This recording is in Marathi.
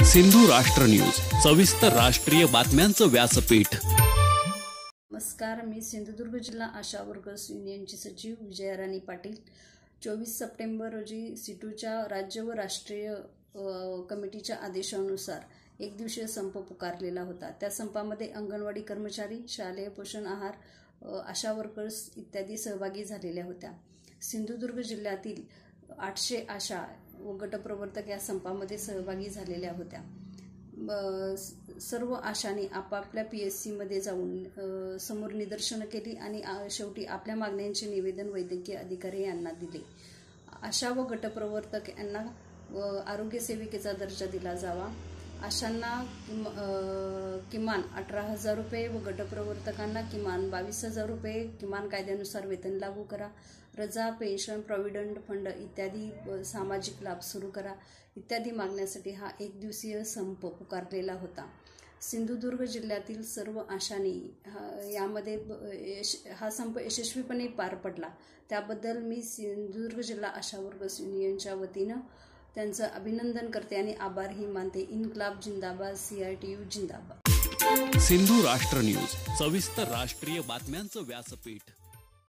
सिंधू राष्ट्र न्यूज, सविस्तर राष्ट्रीय बातम्यांचं व्यासपीठ। नमस्कार, मी सिंधुदुर्ग जिल्हा आशा वर्कर्स युनियनची सचिव विजया राणी पाटील। 24 सप्टेंबर रोजी सिटूच्या राज्य व राष्ट्रीय कमिटीच्या आदेशानुसार एक दिवसीय संप पुकारलेला होता। त्या संपामध्ये अंगणवाडी कर्मचारी, शालेय पोषण आहार, आशा वर्कर्स इत्यादी सहभागी झालेल्या होत्या। सिंधुदुर्ग जिल्ह्यातील 800 आशा व गटप्रवर्तक या संपामध्ये सहभागी झालेल्या होत्या। सर्व आशांनी आपापल्या PSC मध्ये जाऊन समोर निदर्शनं केली आणि शेवटी आपल्या मागण्यांचे निवेदन वैद्यकीय अधिकारी यांना दिले। आशा व गटप्रवर्तक यांना आरोग्य सेविकेचा दर्जा दिला जावा। आशांना किमान 18,000 रुपये व गटप्रवर्तकांना किमान 22,000 रुपये किमान कायद्यानुसार वेतन लागू करा। रजा, पेन्शन, प्रॉव्हिडंट फंड इत्यादी सामाजिक लाभ सुरू करा इत्यादी मागण्यासाठी हा एक दिवसीय संप पुकारलेला होता। सिंधुदुर्ग जिल्ह्यातील सर्व आशांनी यामध्ये हा संप यशस्वीपणे पार पडला। त्याबद्दल मी सिंधुदुर्ग जिल्हा आशा वर्कर्स युनियनच्या वतीनं त्यांचं अभिनंदन करते आणि आभारही मानते। इन्क्लाब जिंदाबाद, CITU जिंदाबाद। सिंधू राष्ट्र न्यूज, सविस्तर राष्ट्रीय बातम्यांचं व्यासपीठ।